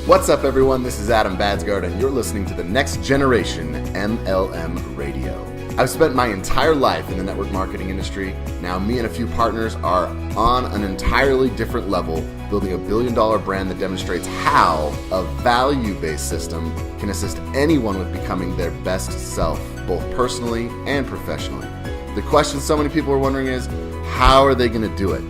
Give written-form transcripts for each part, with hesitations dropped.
What's up, everyone? This is Adam Blair, and you're listening to the Next Generation MLM Radio. I've spent my entire life in the network marketing industry. Now, me and a few partners are on an entirely different level, building a billion-dollar brand that demonstrates how a value-based system can assist anyone with becoming their best self, both personally and professionally. The question so many people are wondering is, how are they going to do it?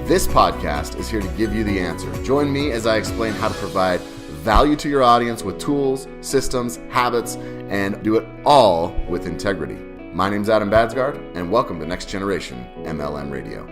This podcast is here to give you the answer. Join me as I explain how to provide value to your audience with tools, systems, habits, and do it all with integrity. My name's Adam Blair, and welcome to Next Generation MLM Radio.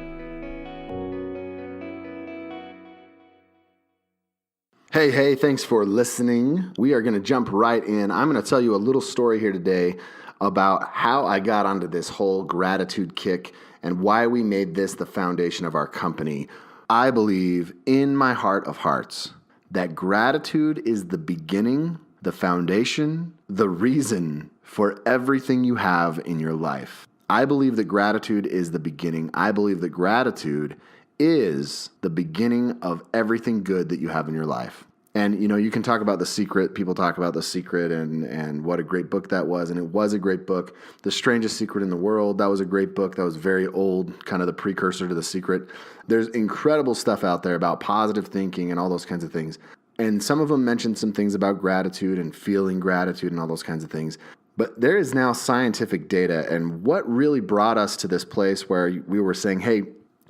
Hey, thanks for listening. We are going to jump right in. I'm going to tell you a little story here today about how I got onto this whole gratitude kick and why we made this the foundation of our company. I believe in my heart of hearts that gratitude is the beginning, the foundation, the reason for everything you have in your life. I believe that gratitude is the beginning. I believe that gratitude is the beginning of everything good that you have in your life. And, you know, you can talk about The Secret. People talk about The Secret and what a great book that was. And it was a great book. The Strangest Secret in the World, that was a great book. That was very old, kind of the precursor to The Secret. There's incredible stuff out there about positive thinking and all those kinds of things. And some of them mention some things about gratitude and feeling gratitude and all those kinds of things. But there is now scientific data. And what really brought us to this place where we were saying, hey,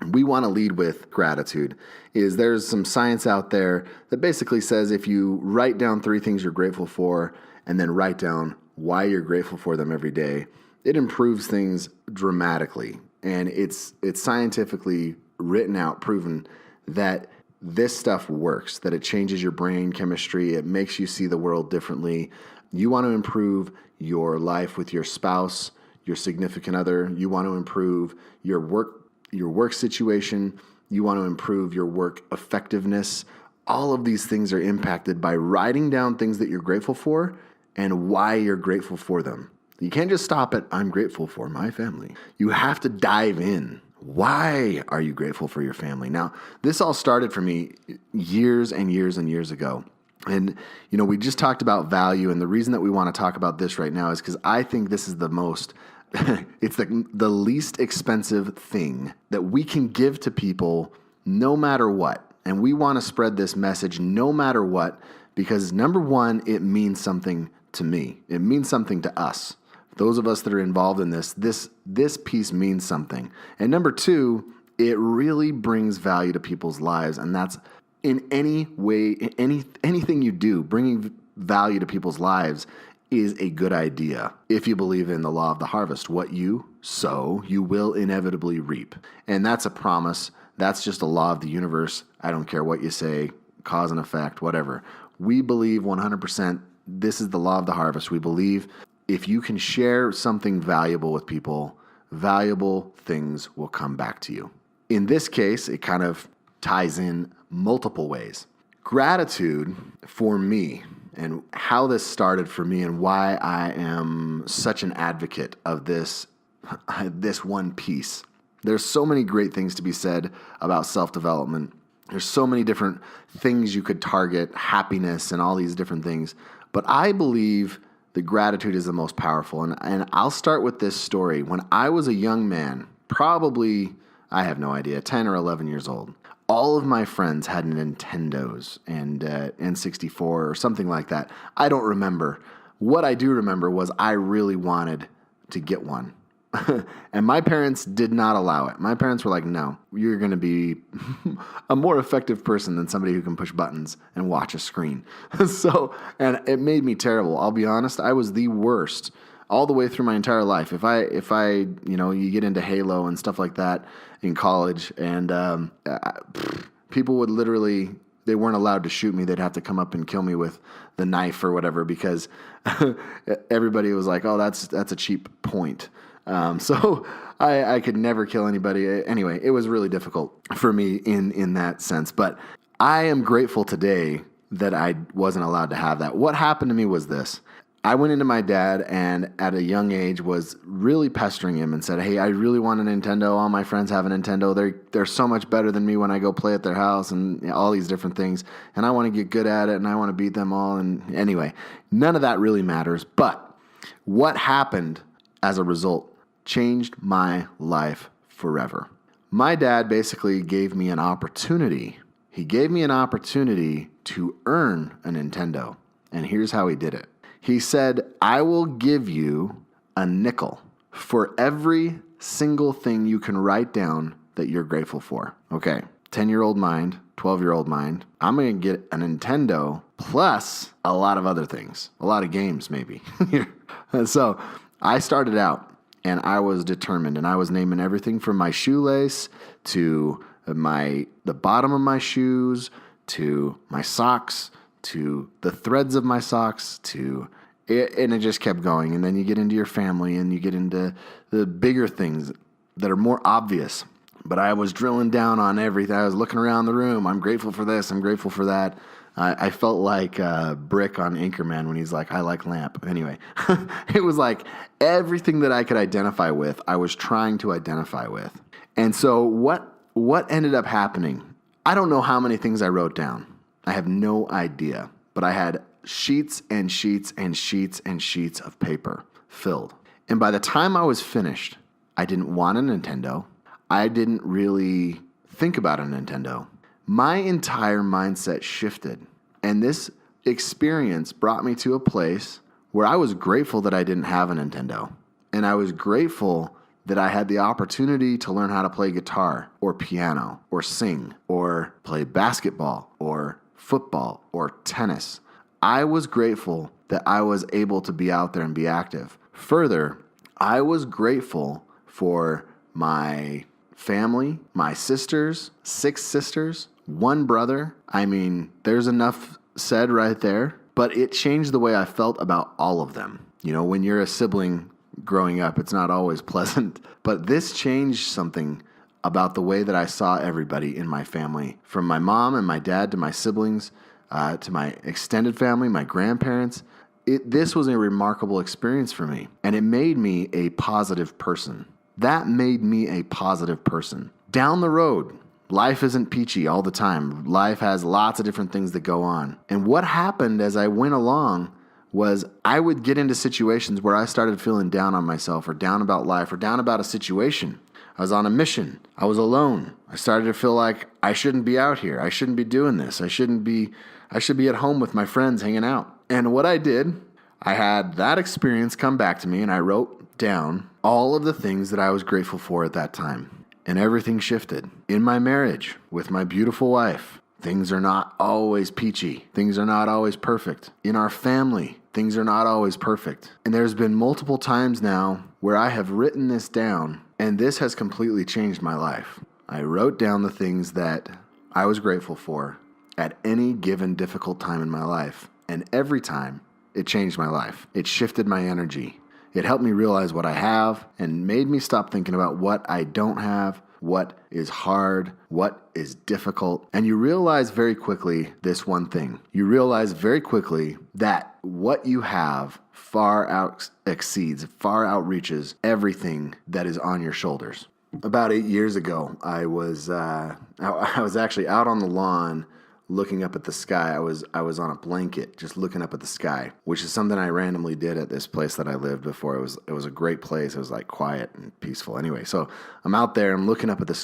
we want to lead with gratitude, is there's some science out there that basically says if you write down 3 things you're grateful for and then write down why you're grateful for them every day, it improves things dramatically. And it's scientifically written out, proven that this stuff works, that it changes your brain chemistry, it makes you see the world differently. You want to improve your life with your spouse, your significant other, you want to improve your work situation, you want to improve your work effectiveness. All of these things are impacted by writing down things that you're grateful for and why you're grateful for them. You can't just stop at, I'm grateful for my family. You have to dive in. Why are you grateful for your family? Now, this all started for me years and years and years ago. And, you know, we just talked about value. And the reason that we want to talk about this right now is because I think this is the most it's the least expensive thing that we can give to people no matter what. And we want to spread this message no matter what, because number one, it means something to me. It means something to us. Those of us that are involved in this piece means something. And number two, it really brings value to people's lives. And that's in any way, anything you do, bringing value to people's lives is a good idea. If you believe in the law of the harvest, what you sow, you will inevitably reap. And that's a promise. That's just a law of the universe. I don't care what you say, cause and effect, whatever. We believe 100% this is the law of the harvest. We believe if you can share something valuable with people, valuable things will come back to you. In this case, it kind of ties in multiple ways. Gratitude for me, and how this started for me and why I am such an advocate of this one piece. There's so many great things to be said about self-development. There's so many different things you could target, happiness and all these different things. But I believe that gratitude is the most powerful. And I'll start with this story. When I was a young man, probably, I have no idea, 10 or 11 years old, all of my friends had Nintendos and N64 or something like that. I don't remember. What I do remember was I really wanted to get one. And my parents did not allow it. My parents were like, no, you're going to be a more effective person than somebody who can push buttons and watch a screen. And it made me terrible. I'll be honest, I was the worst all the way through my entire life. If I, you get into Halo and stuff like that in college, and people would literally, they weren't allowed to shoot me. They'd have to come up and kill me with the knife or whatever, because everybody was like, oh, that's a cheap point. So I could never kill anybody. Anyway, it was really difficult for me in that sense. But I am grateful today that I wasn't allowed to have that. What happened to me was this. I went into my dad and at a young age was really pestering him and said, hey, I really want a Nintendo. All my friends have a Nintendo. They're so much better than me when I go play at their house and all these different things. And I want to get good at it and I want to beat them all. And anyway, none of that really matters. But what happened as a result changed my life forever. My dad basically gave me an opportunity. He gave me an opportunity to earn a Nintendo. And here's how he did it. He said, I will give you a nickel for every single thing you can write down that you're grateful for. Okay, 10-year-old mind, 12-year-old mind. I'm going to get a Nintendo plus a lot of other things, a lot of games maybe. And so I started out and I was determined and I was naming everything from my shoelace to the bottom of my shoes to my socks to the threads of my socks and it just kept going. And then you get into your family and you get into the bigger things that are more obvious. But I was drilling down on everything. I was looking around the room. I'm grateful for this. I'm grateful for that. I felt like Brick on Anchorman when he's like, I like lamp. Anyway, it was like everything that I could identify with, I was trying to identify with. And so what ended up happening? I don't know how many things I wrote down. I have no idea. But I had sheets and sheets and sheets and sheets of paper filled. And by the time I was finished, I didn't want a Nintendo. I didn't really think about a Nintendo. My entire mindset shifted. And this experience brought me to a place where I was grateful that I didn't have a Nintendo. And I was grateful that I had the opportunity to learn how to play guitar or piano or sing or play basketball or football or tennis. I was grateful that I was able to be out there and be active. Further, I was grateful for my family, my sisters, 6 sisters, 1 brother. I mean, there's enough said right there, but it changed the way I felt about all of them. You know, when you're a sibling growing up, it's not always pleasant, but this changed something about the way that I saw everybody in my family, from my mom and my dad to my siblings, to my extended family, my grandparents. This was a remarkable experience for me, and it made me a positive person. That made me a positive person. Down the road, life isn't peachy all the time. Life has lots of different things that go on. And what happened as I went along was I would get into situations where I started feeling down on myself or down about life or down about a situation. I was on a mission. I was alone. I started to feel like I shouldn't be out here. I shouldn't be doing this. I should be at home with my friends hanging out. And what I did, I had that experience come back to me and I wrote down all of the things that I was grateful for at that time. And everything shifted. In my marriage with my beautiful wife, things are not always peachy. Things are not always perfect. In our family, things are not always perfect. And there's been multiple times now where I have written this down, and this has completely changed my life. I wrote down the things that I was grateful for at any given difficult time in my life. And every time, it changed my life. It shifted my energy. It helped me realize what I have and made me stop thinking about what I don't have, what is hard, what is difficult. And you realize very quickly this one thing. You realize very quickly that what you have far outreaches everything that is on your shoulders. About 8 years ago, I was actually out on the lawn looking up at the sky. I was on a blanket just looking up at the sky, which is something I randomly did at this place that I lived before. It was a great place. It was like quiet and peaceful. Anyway, so I'm out there, I'm looking up at the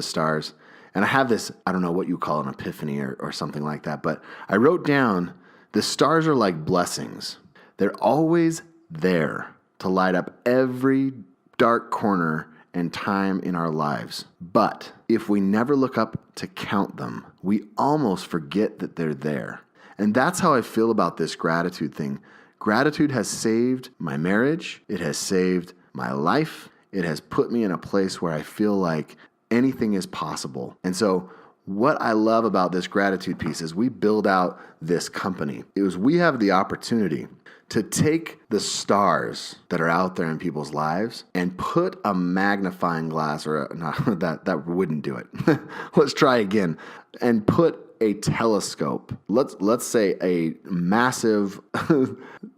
stars, and I have this, I don't know what you call an epiphany or something like that, but I wrote down the stars are like blessings. They're always there to light up every dark corner and time in our lives. But if we never look up to count them, we almost forget that they're there. And that's how I feel about this gratitude thing. Gratitude has saved my marriage. It has saved my life. It has put me in a place where I feel like anything is possible. And so what I love about this gratitude piece is we build out this company. We have the opportunity to take the stars that are out there in people's lives and put a magnifying glass, that wouldn't do it. Let's try again. And put a telescope, let's say a massive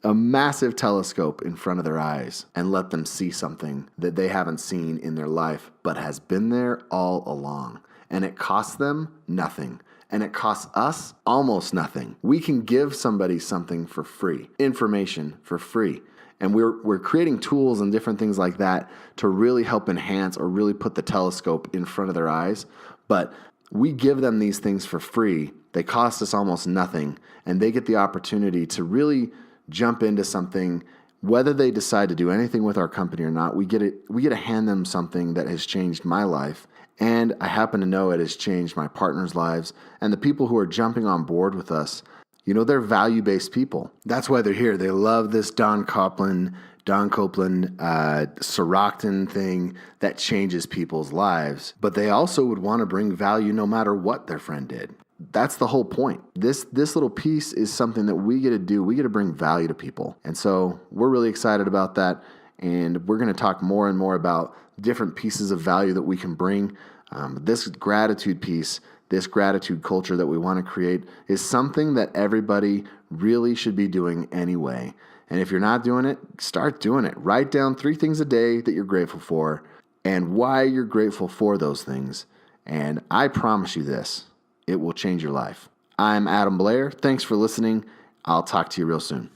a massive telescope in front of their eyes, and let them see something that they haven't seen in their life but has been there all along. And it costs them nothing. And it costs us almost nothing. We can give somebody something for free, information for free. And we're creating tools and different things like that to really help enhance or really put the telescope in front of their eyes. But we give them these things for free. They cost us almost nothing. And they get the opportunity to really jump into something. Whether they decide to do anything with our company or not, we get to hand them something that has changed my life. And I happen to know it has changed my partners' lives. And the people who are jumping on board with us, they're value-based people. That's why they're here. They love this Don Copeland, Sorocton thing that changes people's lives. But they also would want to bring value no matter what their friend did. That's the whole point. This little piece is something that we get to do. We get to bring value to people. And so we're really excited about that. And we're going to talk more and more about different pieces of value that we can bring. This gratitude piece, this gratitude culture that we want to create is something that everybody really should be doing anyway. And if you're not doing it, start doing it. Write down 3 things a day that you're grateful for and why you're grateful for those things. And I promise you this, it will change your life. I'm Adam Blair. Thanks for listening. I'll talk to you real soon.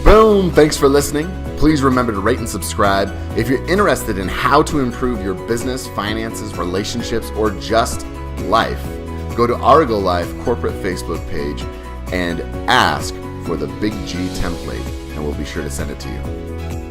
Boom! Thanks for listening. Please remember to rate and subscribe. If you're interested in how to improve your business, finances, relationships, or just life, go to Arego Life corporate Facebook page and ask for the Big G template, and we'll be sure to send it to you.